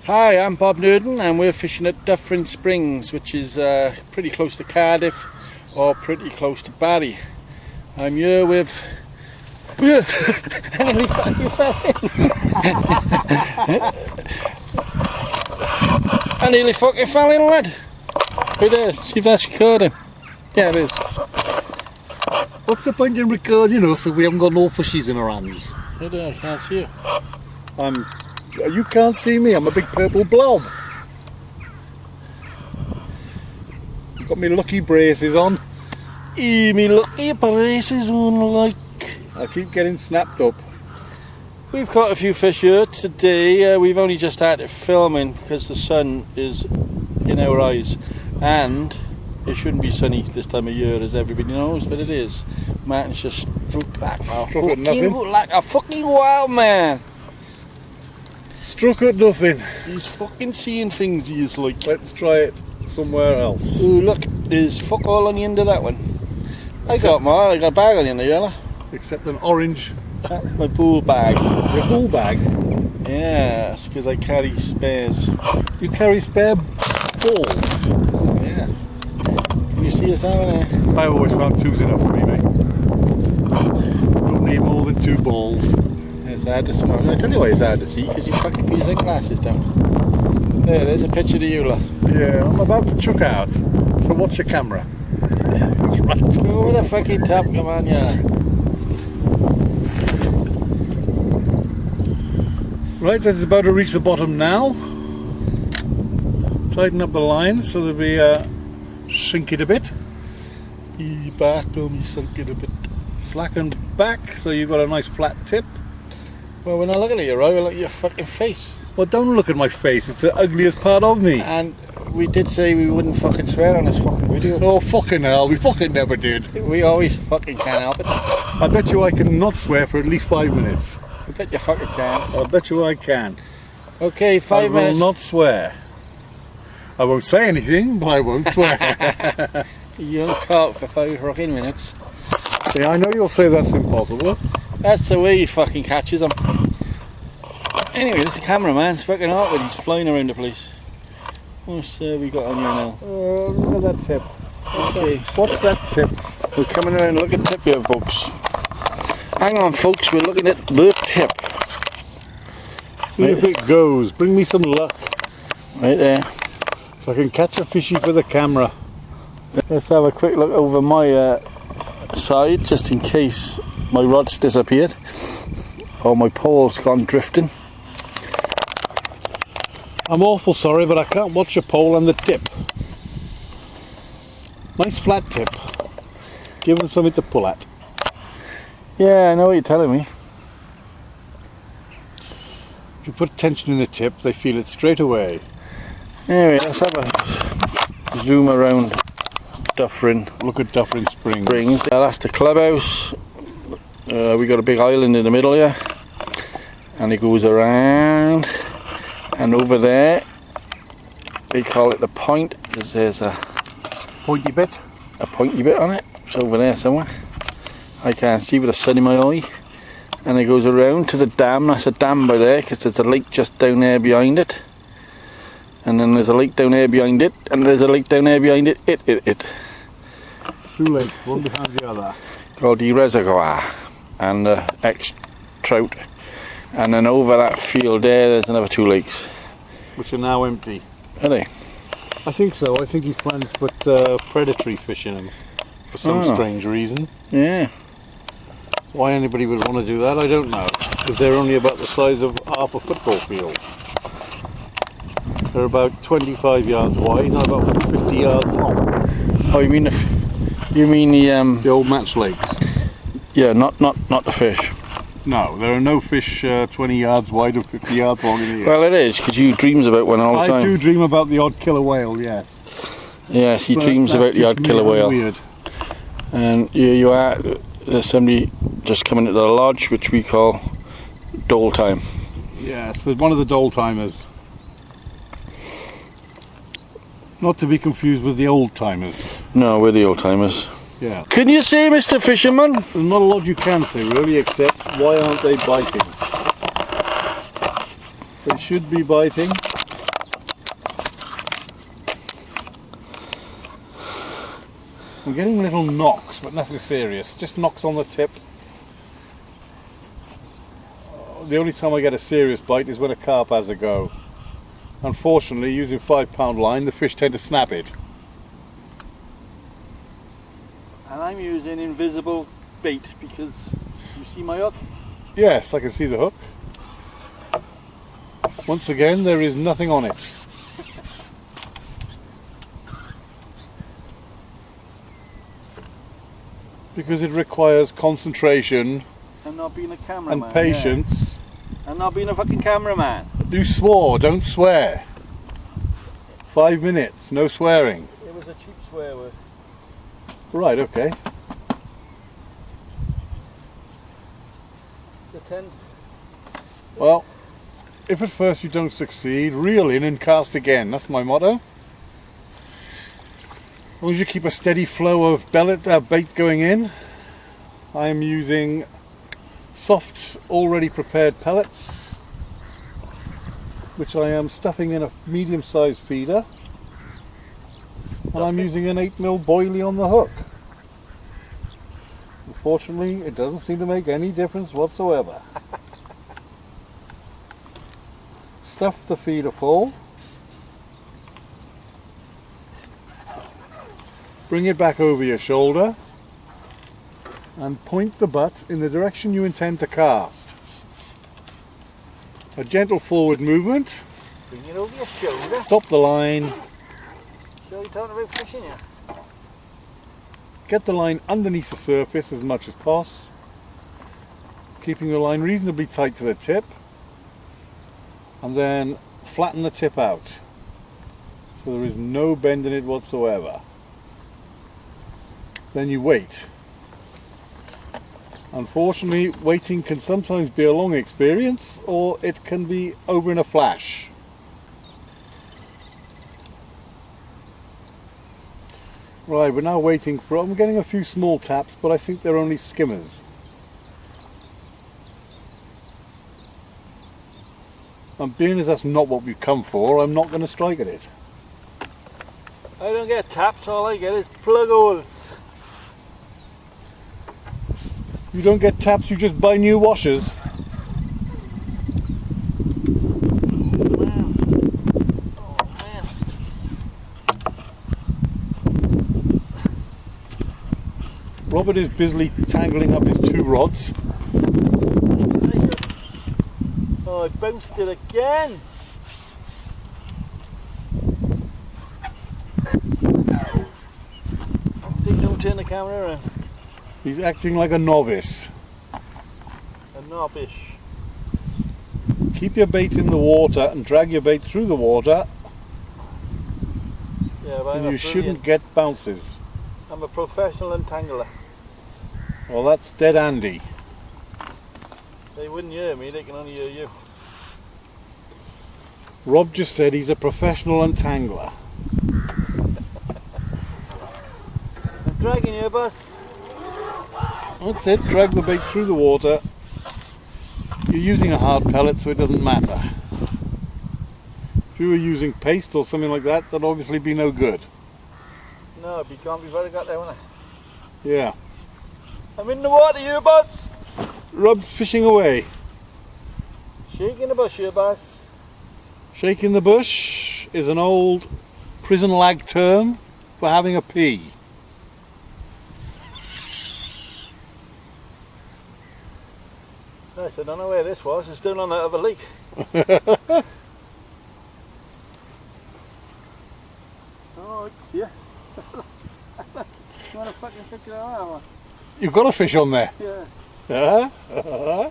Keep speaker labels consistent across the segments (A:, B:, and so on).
A: Hi, I'm Bob Newton and we're fishing at Dufferin Springs, which is pretty close to Cardiff or pretty close to Barry. I'm here with... I nearly fucking fell in, lad. Right there, see if that's recording. Yeah, it is.
B: What's the point in recording us if we haven't got no fishies in our hands?
A: Right there, I can't see you.
B: You can't see me, I'm a big purple blob. Got me lucky braces on.
A: Me lucky braces on, like.
B: I keep getting snapped up.
A: We've caught a few fish here today. We've only just started filming because the sun is in our eyes, and it shouldn't be sunny this time of year, as everybody knows, but it is. Martin's just struck like a fucking wild man.
B: Struck at nothing.
A: He's fucking seeing things, he is like.
B: Let's try it somewhere else.
A: Ooh, look, there's fuck all on the end of that one. I got a bag on the end of yellow.
B: Except an orange.
A: That's my pool bag.
B: Your pool bag?
A: Yeah, that's because I carry spares.
B: You carry spare balls?
A: Yeah. Can you see us out there?
B: I always found two's enough for me, mate. Don't need more than two balls.
A: It's hard to see. I tell you why it's hard to see, because you fucking put your sunglasses down. There's a picture of you lot.
B: Yeah, I'm about to chuck out, so watch your camera. That's right.
A: Go with the fucking top, come on, yeah.
B: Right, this is about to reach the bottom now. Tighten up the lines so they'll be sink it a bit.
A: Back on me, sunk it a bit.
B: Slacken back so you've got a nice flat tip.
A: Well, we're not looking at you, right? We're looking at your fucking face.
B: Well, don't look at my face, it's the ugliest part of me.
A: And we did say we wouldn't fucking swear on this fucking video.
B: Oh, fucking hell, we fucking never did.
A: We always fucking can't help it.
B: I bet you I can not swear for at least 5 minutes.
A: I bet you fucking can.
B: I bet you I can.
A: Okay, 5 minutes.
B: I will not swear. I won't say anything, but I won't swear.
A: You'll talk for 5 fucking minutes.
B: Yeah, I know you'll say that's impossible.
A: That's the way he fucking catches them. Anyway, this cameraman's fucking awkward. He's flying around the place. What's we got on here now?
B: Look at that tip.
A: Okay.
B: What's that tip?
A: We're coming around looking at tip here, folks. Hang on, folks, we're looking at the tip.
B: See if it goes. Bring me some luck.
A: Right there.
B: So I can catch a fishy for the camera.
A: Let's have a quick look over my side, just in case my rod's disappeared or my pole's gone drifting.
B: I'm awful sorry, but I can't watch your pole and the tip. Nice flat tip. Give them something to pull at.
A: Yeah, I know what you're telling me.
B: If you put tension in the tip, they feel it straight away.
A: Anyway, let's have a zoom around Dufferin.
B: Look at Dufferin Springs.
A: Yeah, that's the clubhouse. We got a big island in the middle here, and it goes around, and over there they call it the point, because there's a
B: pointy bit
A: on it. It's over there somewhere. I can't see with the sun in my eye. And it goes around to the dam. That's a dam by there, because there's a lake just down there behind it. And then there's a lake down there behind it. And there's a lake down there behind it.
B: Two lakes, one behind the other.
A: Called the reservoir. And the ex-trout. And then over that field there's another 2 lakes.
B: Which are now empty.
A: Are they?
B: I think so. I think he's planning to put predatory fish in them. For some strange reason.
A: Yeah.
B: Why anybody would want to do that, I don't know. Because they're only about the size of half a football field. They're about 25 yards wide and about 50 yards long.
A: Oh, you mean the
B: old match lakes?
A: Yeah, not the fish.
B: No, there are no fish 20 yards wide and 50 yards long in here.
A: Well, it is, because you dreams about one all the time.
B: I do dream about the odd killer whale, yes.
A: Yes, he dreams about the odd killer whale.
B: Weird.
A: And you are, there's somebody just coming into the lodge, which we call dole time.
B: Yes, there's one of the dole timers. Not to be confused with the old timers.
A: No, we're the old timers.
B: Yeah.
A: Can you see, Mr. Fisherman?
B: There's not a lot you can say really, except why aren't they biting? They should be biting. I'm getting little knocks, but nothing serious. Just knocks on the tip. The only time I get a serious bite is when a carp has a go. Unfortunately, using 5-pound line, the fish tend to snap it.
A: And I'm using invisible bait because you see my hook?
B: Yes, I can see the hook. Once again, there is nothing on it. Because it requires concentration
A: and not being a cameraman.
B: And patience.
A: Yeah. And not being a fucking cameraman.
B: You swore, don't swear. 5 minutes, no swearing.
A: It was a cheap swear word.
B: Right, okay.
A: The tent.
B: Well, if at first you don't succeed, reel in and cast again. That's my motto. As long as you keep a steady flow of bait going in. I'm using soft, already prepared pellets, which I am stuffing in a medium-sized feeder. And I'm using an 8mm boilie on the hook. Unfortunately, it doesn't seem to make any difference whatsoever. Stuff the feeder full. Bring it back over your shoulder and point the butt in the direction you intend to cast. A gentle forward movement.
A: Bring it over your shoulder.
B: Stop the line.
A: Show you talking about fishing, yeah?
B: Get the line underneath the surface as much as possible, keeping the line reasonably tight to the tip, and then flatten the tip out so there is no bend in it whatsoever. Then you wait. Unfortunately, waiting can sometimes be a long experience, or it can be over in a flash. Right, we're now waiting for, I'm getting a few small taps, but I think they're only skimmers. And being as that's not what we've come for, I'm not going to strike at it.
A: I don't get taps, all I get is plug holes.
B: You don't get taps, you just buy new washers. Robert is busily tangling up his 2 rods.
A: Oh, I bounced it again. See, don't turn the camera around.
B: He's acting like a novice.
A: A knobbish.
B: Keep your bait in the water and drag your bait through the water,
A: Yeah, but
B: and you shouldn't get bounces.
A: I'm a professional entangler.
B: Well, that's dead Andy.
A: They wouldn't hear me, they can only hear you.
B: Rob just said he's a professional entangler.
A: I'm dragging you, boss.
B: That's it, drag the bait through the water. You're using a hard pellet, so it doesn't matter. If you were using paste or something like that, that'd obviously be no good.
A: No, it'd be gone before I got there, wouldn't I?
B: Yeah.
A: I'm in the water, you boss.
B: Rob's fishing away.
A: Shaking the bush, you boss.
B: Shaking the bush is an old prison lag term for having a pee.
A: Nice, I don't know where this was, it's still on that other lake. Oh, yeah. You want to fucking pick it out?
B: You've got a fish on there.
A: Yeah.
B: Uh-huh.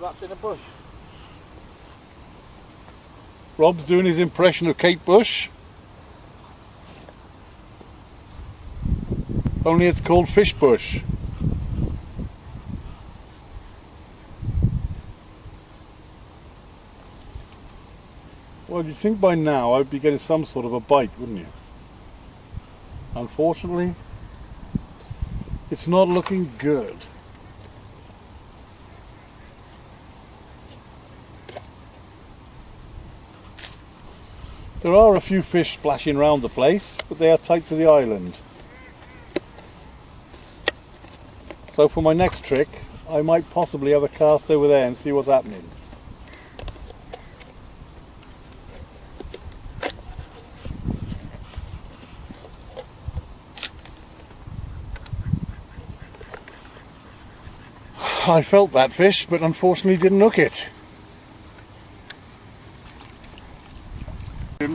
A: Wrapped in a bush.
B: Rob's doing his impression of Kate Bush. Only it's called Fish Bush. Well, you'd think by now I'd be getting some sort of a bite, wouldn't you? Unfortunately, it's not looking good. There are a few fish splashing around the place, but they are tight to the island. So for my next trick, I might possibly have a cast over there and see what's happening. I felt that fish, but unfortunately didn't hook it.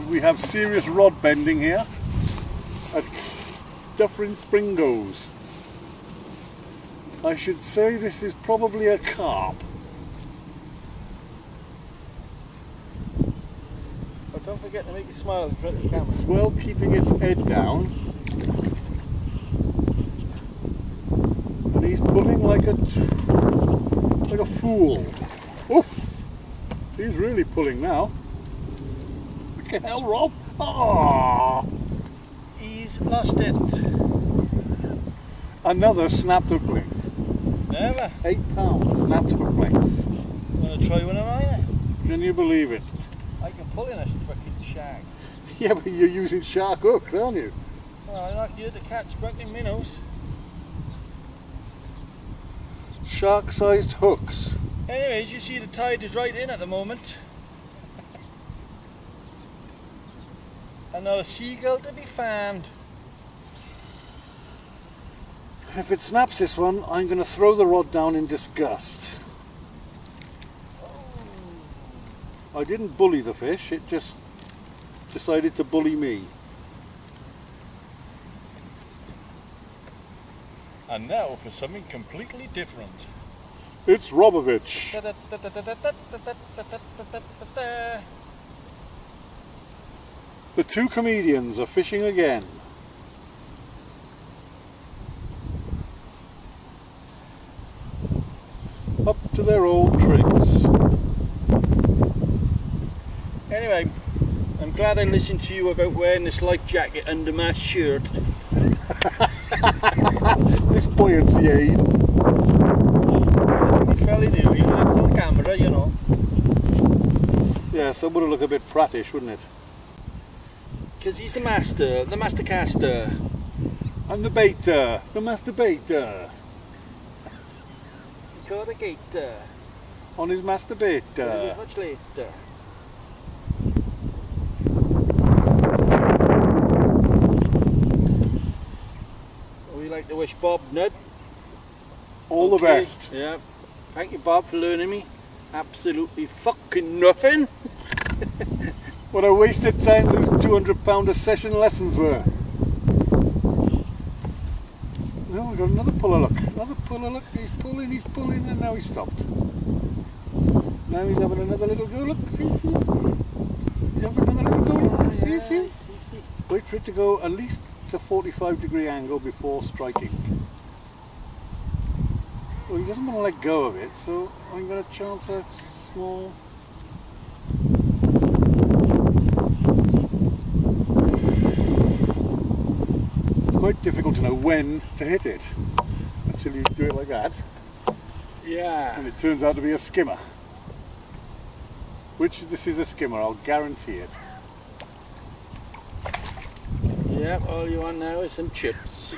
B: We have serious rod bending here at Dufferin Spring Goes. I should say this is probably a carp.
A: But don't forget to make it smile in front of the camera.
B: It's well keeping its head down. And he's pulling like a fool. Oof! He's really pulling now. What the hell, Rob? Ah!
A: He's lost it.
B: Another snapped hook length.
A: Never.
B: 8 pounds snapped hook length.
A: Want to try one of mine?
B: Can you believe it?
A: I can pull in a fucking shark.
B: Yeah, but you're using shark hooks, aren't you?
A: Well, I'm not here to catch fucking minnows.
B: Shark-sized hooks.
A: Anyways, you see the tide is right in at the moment. And not a seagull to be found.
B: If it snaps this one, I'm going to throw the rod down in disgust. I didn't bully the fish, it just decided to bully me.
A: And now for something completely different.
B: It's Robovich. The two comedians are fishing again. Up to their old tricks.
A: Anyway, I'm glad I listened to you about wearing this life jacket under my shirt.
B: This buoyancy aid.
A: What fella do? You look on camera, you know.
B: Yeah, so it would look a bit prattish, wouldn't it?
A: Because he's the master caster.
B: I'm the baiter, the master baiter.
A: He caught a gator.
B: On his master
A: It
B: baiter.
A: was much later. We like to wish Bob Nudd
B: All the best.
A: Yeah. Thank you, Bob, for learning me. Absolutely fucking nothing.
B: What a wasted time those £200 a session lessons were. No, we got another puller look. Another puller look. He's pulling, and now he's stopped. Now he's having another little go. Look, see. He's having another little go. Look. See. Wait for it to go at least to 45-degree angle before striking. Well, he doesn't want to let go of it, so I'm going to chance a small. It's quite difficult to know when to hit it until you do it like that.
A: Yeah.
B: And it turns out to be a skimmer. Which this is a skimmer, I'll guarantee it.
A: Yep, all you want now is some chips.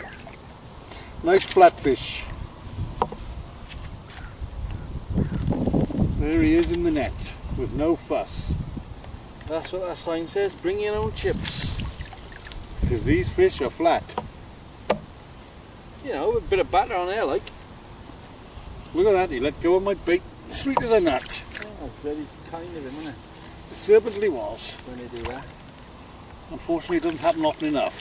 B: Nice flatfish. There he is in the net, with no fuss.
A: That's what that sign says, bring your own chips.
B: Because these fish are flat.
A: You know, with a bit of batter on there, like.
B: Look at that, he let go of my bait, sweet as a nut.
A: Oh, that's very kind of him, isn't it?
B: It certainly was.
A: When they do that.
B: Unfortunately it doesn't happen often enough.